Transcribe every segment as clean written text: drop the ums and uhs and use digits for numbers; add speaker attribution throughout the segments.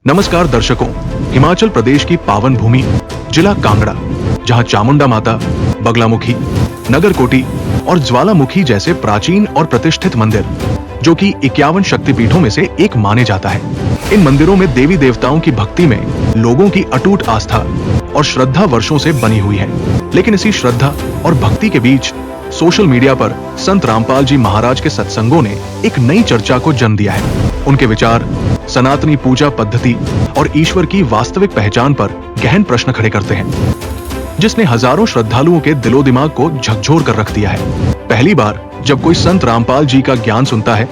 Speaker 1: नमस्कार दर्शकों, हिमाचल प्रदेश की पावन भूमि जिला कांगड़ा, जहां चामुंडा माता, बगलामुखी, नगरकोटी और ज्वालामुखी जैसे प्राचीन और प्रतिष्ठित मंदिर, जो कि 51 शक्तिपीठों में से एक माने जाता है। इन मंदिरों में देवी देवताओं की भक्ति में लोगों की अटूट आस्था और श्रद्धा वर्षों से बनी हुई है। लेकिन इसी श्रद्धा और भक्ति के बीच सोशल मीडिया पर संत रामपाल जी महाराज के सत्संगों ने एक नई चर्चा को जन्म दिया है। उनके विचार सनातनी पूजा पद्धति और ईश्वर की वास्तविक पहचान पर गहन प्रश्न खड़े करते हैं, जिसने हजारों श्रद्धालुओं के दिलो दिमाग को झकझोर कर रख दिया है। पहली बार जब कोई संत रामपाल जी का ज्ञान सुनता है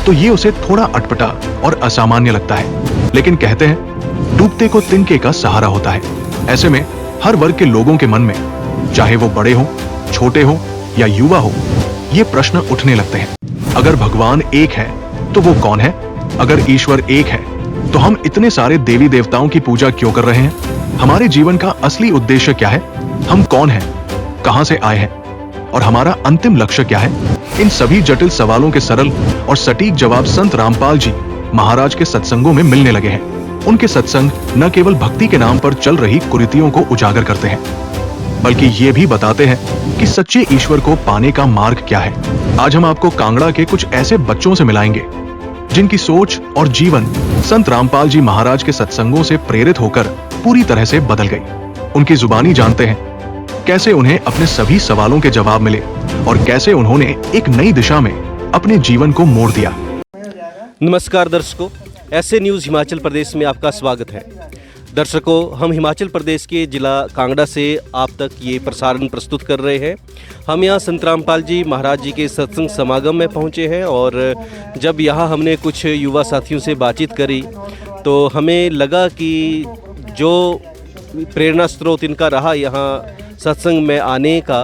Speaker 1: तो ये उसे थोड़ा अटपटा और असामान्य लगता है, लेकिन कहते हैं डूबते को तिनके का सहारा होता है। ऐसे में हर वर्ग के लोगों के मन में, चाहे वो बड़े हो, छोटे हो या युवा हो, ये प्रश्न उठने लगते हैं। अगर भगवान एक है तो वो कौन है? अगर ईश्वर एक है तो हम इतने सारे देवी देवताओं की पूजा क्यों कर रहे हैं? हमारे जीवन का असली उद्देश्य क्या है? हम कौन हैं? कहां से आए हैं? और हमारा अंतिम लक्ष्य क्या है? इन सभी जटिल सवालों के सरल और सटीक जवाब संत रामपाल जी महाराज के सत्संगों में मिलने लगे हैं। उनके सत्संग न केवल भक्ति के नाम पर चल रही कुरीतियों को उजागर करते हैं, बल्कि ये भी बताते हैं कि सच्चे ईश्वर को पाने का मार्ग क्या है। आज हम आपको कांगड़ा के कुछ ऐसे बच्चों से मिलाएंगे जिनकी सोच और जीवन संत रामपाल जी महाराज के सत्संगों से प्रेरित होकर पूरी तरह से बदल गई। उनकी जुबानी जानते हैं कैसे उन्हें अपने सभी सवालों के जवाब मिले और कैसे उन्होंने एक नई दिशा में अपने जीवन को मोड़ दिया।
Speaker 2: नमस्कार दर्शकों, ऐसे न्यूज़ हिमाचल प्रदेश में आपका स्वागत है। दर्शकों, हम हिमाचल प्रदेश के जिला कांगड़ा से आप तक ये प्रसारण प्रस्तुत कर रहे हैं। हम यहाँ संत रामपाल जी महाराज जी के सत्संग समागम में पहुँचे हैं और जब यहाँ हमने कुछ युवा साथियों से बातचीत करी तो हमें लगा कि जो प्रेरणा स्रोत इनका रहा यहाँ सत्संग में आने का,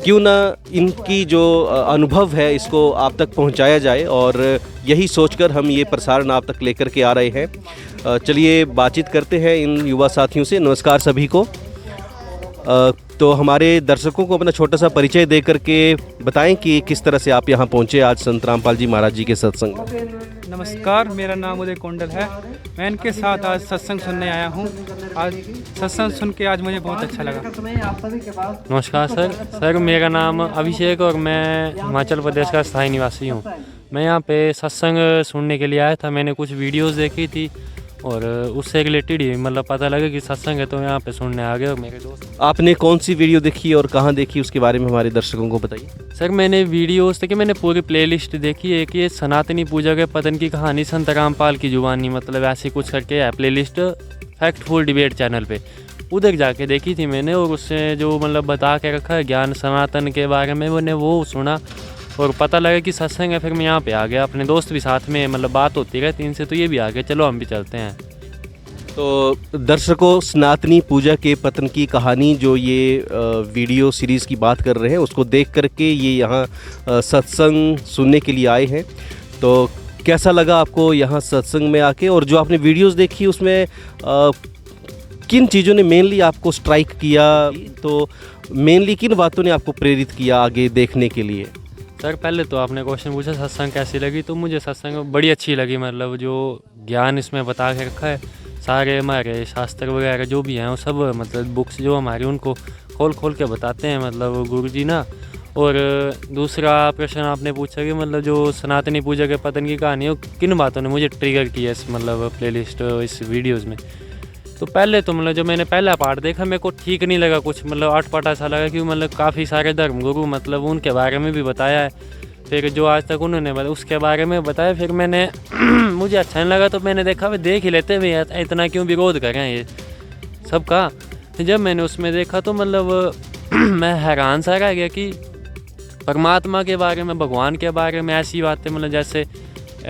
Speaker 2: क्यों ना इनकी जो अनुभव है इसको आप तक पहुंचाया जाए, और यही सोचकर हम ये प्रसारण आप तक लेकर के आ रहे हैं। चलिए बातचीत करते हैं इन युवा साथियों से। नमस्कार सभी को। तो हमारे दर्शकों को अपना छोटा सा परिचय दे करके बताएं कि किस तरह से आप यहाँ पहुँचे आज संत रामपाल जी महाराज जी के सत्संग में।
Speaker 3: नमस्कार, मेरा नाम उदय कोंडल है। मैं इनके साथ आज सत्संग सुनने आया हूँ। आज सत्संग सुन के आज मुझे बहुत अच्छा लगा।
Speaker 4: नमस्कार सर, मेरा नाम अभिषेक और मैं हिमाचल प्रदेश का स्थायी निवासी हूँ। मैं यहाँ पे सत्संग सुनने के लिए आया था। मैंने कुछ वीडियोस देखी थी और उससे रिलेटेड ही मतलब पता लगा कि सत्संग है, तो यहाँ पे सुनने आ गए। और मेरे दोस्त।
Speaker 2: आपने कौन सी वीडियो देखी और कहाँ देखी, उसके बारे में हमारे दर्शकों को बताइए।
Speaker 4: सर, मैंने वीडियोस देखी, मैंने पूरी प्लेलिस्ट देखी है कि ये सनातनी पूजा के पतन की कहानी संत रामपाल की जुबानी, मतलब ऐसी कुछ करके है प्लेलिस्ट फैक्टफुल डिबेट चैनल पे। उधर जाके देखी थी मैंने और उससे जो मतलब बता के रखा है ज्ञान सनातन के बारे में, मैंने वो सुना और पता लगा कि सत्संग है। फिर मैं यहाँ पे आ गया, अपने दोस्त भी साथ में, मतलब बात होती रहती इनसे, तो ये भी आ गए, चलो हम भी चलते हैं।
Speaker 2: तो दर्शकों, सनातनी पूजा के पतन की कहानी जो ये वीडियो सीरीज़ की बात कर रहे हैं, उसको देख करके ये यहाँ सत्संग सुनने के लिए आए हैं। तो कैसा लगा आपको यहाँ सत्संग में आके, और जो आपने वीडियोस देखी उसमें किन चीज़ों ने मेनली आपको स्ट्राइक किया? तो मेनली किन बातों ने आपको प्रेरित किया आगे देखने के लिए?
Speaker 4: सर, पहले तो आपने क्वेश्चन पूछा सत्संग कैसी लगी, तो मुझे सत्संग बड़ी अच्छी लगी। मतलब जो ज्ञान इसमें बता के रखा है, सारे हमारे शास्त्र वगैरह जो भी हैं वो सब मतलब बुक्स जो हमारी उनको खोल के बताते हैं मतलब गुरु जी ना। और दूसरा प्रश्न आपने पूछा कि मतलब जो सनातनी पूजा के पतन की कहानी है वो किन बातों ने मुझे ट्रिगर किया इस मतलब प्लेलिस्ट इस वीडियोस में। तो पहले तो मतलब जो मैंने पहला पार्ट देखा मेरे को ठीक नहीं लगा, कुछ मतलब अटपटा सा लगा कि मतलब काफ़ी सारे धर्मगुरु मतलब उनके बारे में भी बताया है। फिर जो आज तक उन्होंने उसके बारे में बताया, फिर मैंने मुझे अच्छा नहीं लगा तो मैंने देखा भाई देख ही लेते भाई, इतना क्यों विरोध कर रहे हैं ये सबका। जब मैंने उसमें देखा तो मतलब मैं हैरान सा रह गया कि परमात्मा के बारे में, भगवान के बारे में ऐसी बातें, मतलब जैसे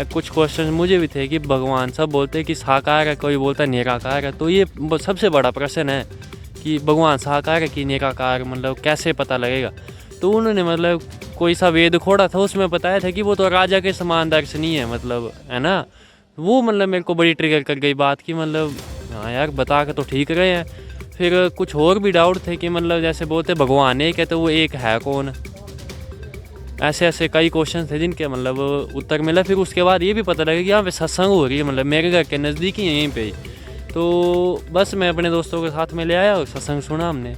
Speaker 4: कुछ क्वेश्चन मुझे भी थे कि भगवान सब बोलते हैं कि साकार है, कोई बोलता है निराकार है। तो ये सबसे बड़ा प्रश्न है कि भगवान साकार है कि निराकार, मतलब कैसे पता लगेगा। तो उन्होंने मतलब कोई सा वेद खोड़ा था, उसमें बताया था कि वो तो राजा के समान दर्शनीय है, मतलब है ना। वो मतलब मेरे को बड़ी ट्रिगर कर गई बात की, मतलब हाँ यार बता के तो ठीक रहे हैं। फिर कुछ और भी डाउट थे कि मतलब जैसे बोलते भगवान एक है तो वो एक है कौन। ऐसे ऐसे कई क्वेश्चन थे जिनके मतलब उत्तर मिला। फिर उसके बाद ये भी पता लगा कि यहाँ पे सत्संग हो रही है, मतलब मेरे घर के नज़दीक ही है यहीं पे ही। तो बस मैं अपने दोस्तों के साथ में ले आया और सत्संग सुना हमने।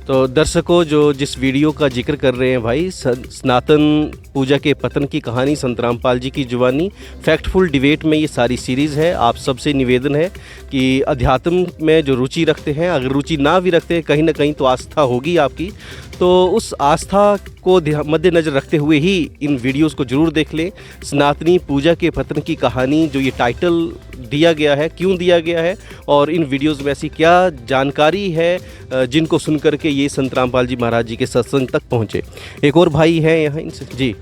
Speaker 2: तो दर्शकों, जो जिस वीडियो का जिक्र कर रहे हैं भाई, सनातन पूजा के पतन की कहानी, संत रामपाल जी की जुबानी, फैक्टफुल डिबेट में ये सारी सीरीज़ है। आप सबसे निवेदन है कि अध्यात्म में जो रुचि रखते हैं, अगर रुचि ना भी रखते हैं, कहीं ना कहीं तो आस्था होगी आपकी, तो उस आस्था को मद्देनज़र रखते हुए ही इन वीडियोस को ज़रूर देख लें। सनातनी पूजा के पतन की कहानी, जो ये टाइटल दिया गया है, क्यों दिया गया है, और इन वीडियोस में ऐसी क्या जानकारी है जिनको सुन करके ये संत रामपाल जी महाराज जी के सत्संग तक पहुँचे। एक और भाई हैं यहाँ, इनसे जी।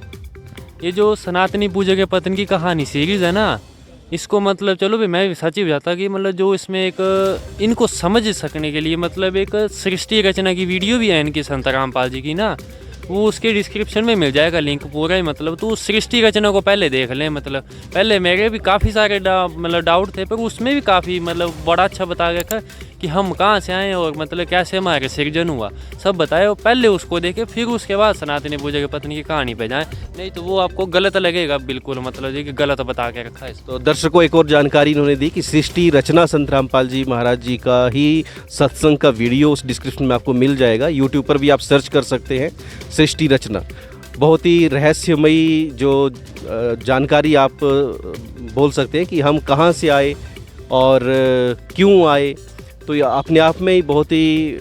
Speaker 4: ये जो सनातनी पूजा के पतन की कहानी सीरीज़ है ना, इसको मतलब चलो भी मैं सच ही बताता कि मतलब जो इसमें एक इनको समझ सकने के लिए मतलब एक सृष्टि रचना की वीडियो भी है इनकी संत रामपाल जी की ना, वो उसके डिस्क्रिप्शन में मिल जाएगा लिंक पूरा ही। मतलब तो उस सृष्टि रचना को पहले देख लें। मतलब पहले मेरे भी काफ़ी सारे डाउट थे, पर उसमें भी काफ़ी मतलब बड़ा अच्छा बता गया था कि हम कहाँ से आए और मतलब कैसे हमारे सृजन हुआ, सब बताए। और पहले उसको देखे फिर उसके बाद सनातनी पूजा के पत्नी की कहानी पे जाएं, नहीं तो वो आपको गलत लगेगा बिल्कुल, मतलब कि गलत बता के रखा है।
Speaker 2: तो दर्शकों, एक और जानकारी इन्होंने दी कि सृष्टि रचना संत रामपाल जी महाराज जी का ही सत्संग का वीडियो उस डिस्क्रिप्शन में आपको मिल जाएगा। यूट्यूब पर भी आप सर्च कर सकते हैं सृष्टि रचना। बहुत ही रहस्यमयी जो जानकारी आप बोल सकते हैं कि हम कहाँ से आए और क्यों आए, तो ये अपने आप में ही बहुत ही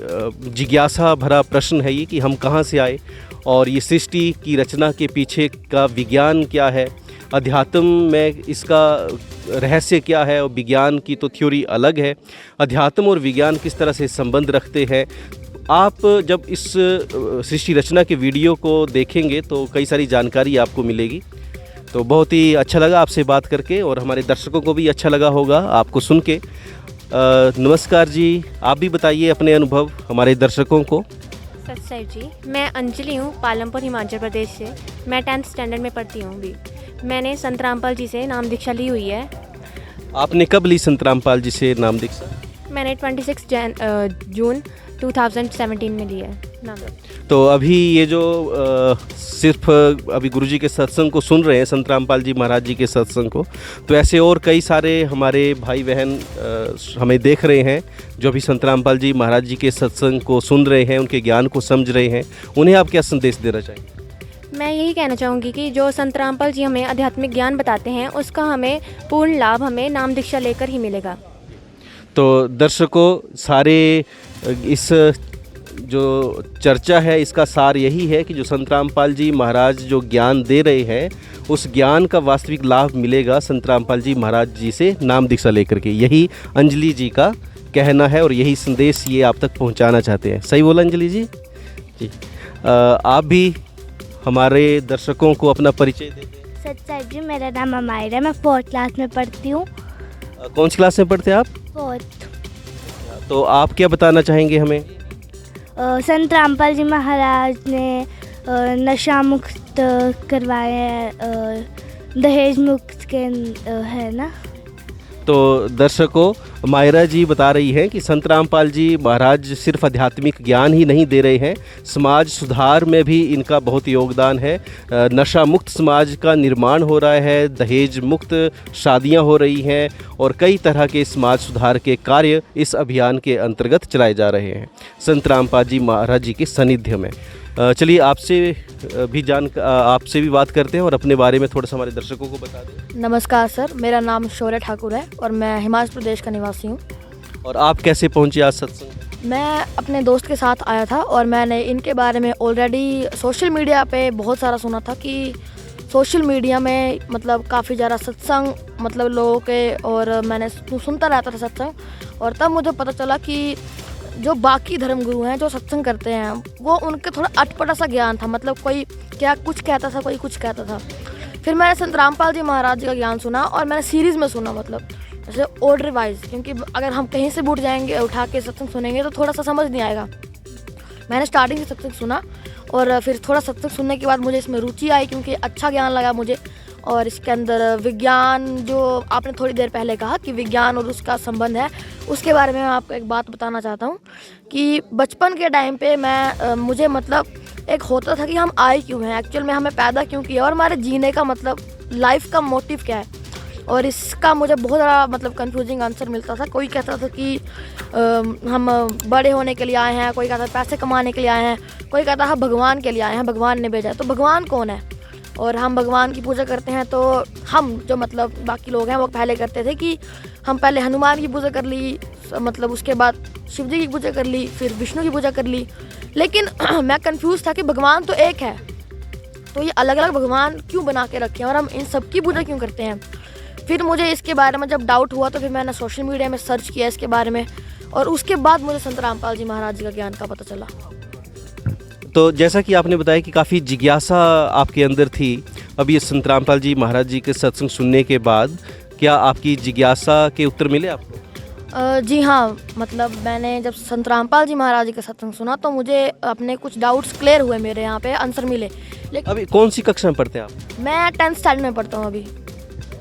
Speaker 2: जिज्ञासा भरा प्रश्न है ये कि हम कहाँ से आए, और ये सृष्टि की रचना के पीछे का विज्ञान क्या है, अध्यात्म में इसका रहस्य क्या है, और विज्ञान की तो थ्योरी अलग है। अध्यात्म और विज्ञान किस तरह से संबंध रखते हैं, आप जब इस सृष्टि रचना के वीडियो को देखेंगे तो कई सारी जानकारी आपको मिलेगी। तो बहुत ही अच्छा लगा आपसे बात करके, और हमारे दर्शकों को भी अच्छा लगा होगा आपको सुन के। नमस्कार जी, आप भी बताइए अपने अनुभव हमारे दर्शकों को।
Speaker 5: सच साहिब जी, मैं अंजलि हूँ, पालमपुर हिमाचल प्रदेश से। मैं 10th स्टैंडर्ड में पढ़ती हूँ अभी। मैंने संत रामपाल जी से नाम दीक्षा ली हुई है।
Speaker 2: आपने कब ली संत रामपाल जी से नाम दीक्षा?
Speaker 5: मैंने 26 जून 2017 में ली है नाम।
Speaker 2: तो अभी ये जो सिर्फ अभी गुरुजी के सत्संग को सुन रहे हैं, संत रामपाल जी महाराज जी के सत्संग को, तो ऐसे और कई सारे हमारे भाई बहन हमें देख रहे हैं जो अभी संत रामपाल जी महाराज जी के सत्संग को सुन रहे हैं, उनके ज्ञान को समझ रहे हैं, उन्हें आप क्या संदेश देना चाहेंगे?
Speaker 5: मैं यही कहना चाहूँगी कि जो संत रामपाल जी हमें आध्यात्मिक ज्ञान बताते हैं, उसका हमें पूर्ण लाभ हमें नाम दीक्षा लेकर ही मिलेगा।
Speaker 2: तो दर्शकों, सारे इस जो चर्चा है इसका सार यही है कि जो संत रामपाल जी महाराज जो ज्ञान दे रहे हैं, उस ज्ञान का वास्तविक लाभ मिलेगा संत रामपाल जी महाराज जी से नाम दीक्षा लेकर के। यही अंजलि जी का कहना है और यही संदेश ये आप तक पहुंचाना चाहते हैं। सही बोला अंजलि जी? जी। आप भी हमारे दर्शकों को अपना परिचय दे दें।
Speaker 6: सच साहिब जी, मेरा नाम अमायरा है, मैं 4th क्लास में पढ़ती हूँ।
Speaker 2: कौन सी क्लास में पढ़ते हैं आप?
Speaker 6: 4th।
Speaker 2: तो आप क्या बताना चाहेंगे हमें?
Speaker 6: संत रामपाल जी महाराज ने नशा मुक्त करवाया है, दहेज मुक्त के है ना।
Speaker 2: तो दर्शकों, मायरा जी बता रही हैं कि संत रामपाल जी महाराज सिर्फ आध्यात्मिक ज्ञान ही नहीं दे रहे हैं, समाज सुधार में भी इनका बहुत योगदान है। नशा मुक्त समाज का निर्माण हो रहा है, दहेज मुक्त शादियां हो रही हैं, और कई तरह के समाज सुधार के कार्य इस अभियान के अंतर्गत चलाए जा रहे हैं संत रामपाल जी महाराज जी के सानिध्य में। चलिए आपसे भी बात करते हैं और अपने बारे में थोड़ा सा हमारे दर्शकों को बता दें।
Speaker 7: नमस्कार सर, मेरा नाम शौर्य ठाकुर है और मैं हिमाचल प्रदेश का निवासी हूँ।
Speaker 2: और आप कैसे पहुँचे आज सत्संग?
Speaker 7: मैं अपने दोस्त के साथ आया था और मैंने इनके बारे में ऑलरेडी सोशल मीडिया पे बहुत सारा सुना था कि सोशल मीडिया में मतलब काफ़ी ज़्यादा सत्संग मतलब लोगों के, और मैंने सुनता रहता था सत्संग, और तब मुझे पता चला कि जो बाकी धर्मगुरु हैं जो सत्संग करते हैं वो उनके थोड़ा अटपटा सा ज्ञान था, मतलब कोई क्या कुछ कहता था, कोई कुछ कहता था। फिर मैंने संत रामपाल जी महाराज जी का ज्ञान सुना और मैंने सीरीज़ में सुना, मतलब जैसे ऑर्डर वाइज, क्योंकि अगर हम कहीं से भी उठा के सत्संग सुनेंगे तो थोड़ा सा समझ नहीं आएगा। मैंने स्टार्टिंग से सत्संग सुना और फिर थोड़ा सत्संग सुनने के बाद मुझे इसमें रुचि आई क्योंकि अच्छा ज्ञान लगा मुझे, और इसके अंदर विज्ञान, जो आपने थोड़ी देर पहले कहा कि विज्ञान और उसका संबंध है, उसके बारे में मैं आपको एक बात बताना चाहता हूँ कि बचपन के टाइम पे मुझे मतलब एक होता था कि हम आए क्यों हैं, एक्चुअल में हमें पैदा क्यों किया और हमारे जीने का मतलब लाइफ का मोटिव क्या है। और इसका मुझे बहुत ज़्यादा मतलब कंफ्यूजिंग आंसर मिलता था। कोई कहता था कि हम बड़े होने के लिए आए हैं, कोई कहता पैसे कमाने के लिए आए हैं, कोई कहता है भगवान के लिए आए हैं, भगवान ने भेजा है। तो भगवान कौन है? और हम भगवान की पूजा करते हैं, तो हम जो मतलब बाकी लोग हैं वो पहले करते थे कि हम पहले हनुमान की पूजा कर ली, मतलब उसके बाद शिव जी की पूजा कर ली, फिर विष्णु की पूजा कर ली। लेकिन मैं कंफ्यूज था कि भगवान तो एक है, तो ये अलग अलग भगवान क्यों बना के रखे हैं और हम इन सब की पूजा क्यों करते हैं। फिर मुझे इसके बारे में जब डाउट हुआ तो फिर मैंने सोशल मीडिया में सर्च किया इसके बारे में, और उसके बाद मुझे संत रामपाल जी महाराज जी का ज्ञान का पता चला।
Speaker 2: तो जैसा कि आपने बताया कि काफ़ी जिज्ञासा आपके अंदर थी, अब ये संत रामपाल जी महाराज जी के सत्संग सुनने के बाद क्या आपकी जिज्ञासा के उत्तर मिले आपको?
Speaker 7: जी हाँ, मतलब मैंने जब संत रामपाल जी महाराज जी का सत्संग सुना तो मुझे अपने कुछ डाउट्स क्लियर हुए, मेरे यहाँ पे आंसर मिले। लेकिन
Speaker 2: अभी कौन सी कक्षा में पढ़ते हैं आप?
Speaker 7: मैं 10th स्टैंडर्ड में पढ़ता हूँ अभी।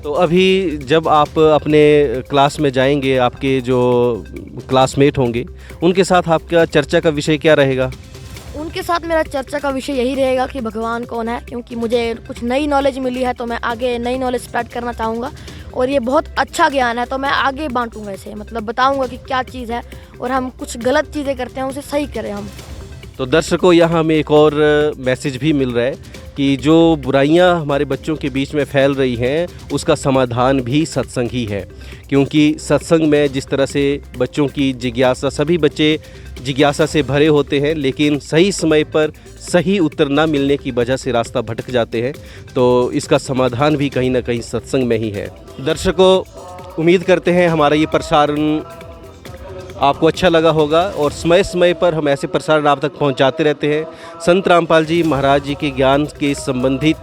Speaker 2: तो अभी जब आप अपने क्लास में जाएंगे, आपके जो क्लासमेट होंगे उनके साथ आपका चर्चा का विषय क्या रहेगा?
Speaker 7: उनके साथ मेरा चर्चा का विषय यही रहेगा कि भगवान कौन है, क्योंकि मुझे कुछ नई नॉलेज मिली है तो मैं आगे नई नॉलेज स्प्रेड करना चाहूँगा। और ये बहुत अच्छा ज्ञान है तो मैं आगे बांटूंगा इसे, मतलब बताऊंगा कि क्या चीज़ है, और हम कुछ गलत चीज़ें करते हैं उसे सही करें हम।
Speaker 2: तो दर्शकों, यहाँ हमें एक और मैसेज भी मिल रहा है कि जो बुराइयां हमारे बच्चों के बीच में फैल रही हैं उसका समाधान भी सत्संग ही है। क्योंकि सत्संग में जिस तरह से बच्चों की जिज्ञासा, सभी बच्चे जिज्ञासा से भरे होते हैं, लेकिन सही समय पर सही उत्तर ना मिलने की वजह से रास्ता भटक जाते हैं, तो इसका समाधान भी कहीं ना कहीं सत्संग में ही है। दर्शकों, उम्मीद करते हैं हमारा ये प्रसारण आपको अच्छा लगा होगा, और समय समय पर हम ऐसे प्रसारण आप तक पहुंचाते रहते हैं। संत रामपाल जी महाराज जी के ज्ञान के संबंधित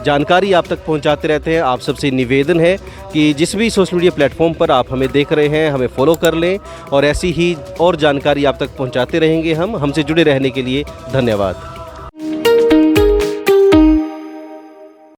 Speaker 2: जानकारी आप तक पहुंचाते रहते हैं। आप सबसे निवेदन है कि जिस भी सोशल मीडिया प्लेटफॉर्म पर आप हमें देख रहे हैं, हमें फॉलो कर लें, और ऐसी ही और जानकारी आप तक पहुंचाते रहेंगे। हमसे जुड़े रहने के लिए धन्यवाद।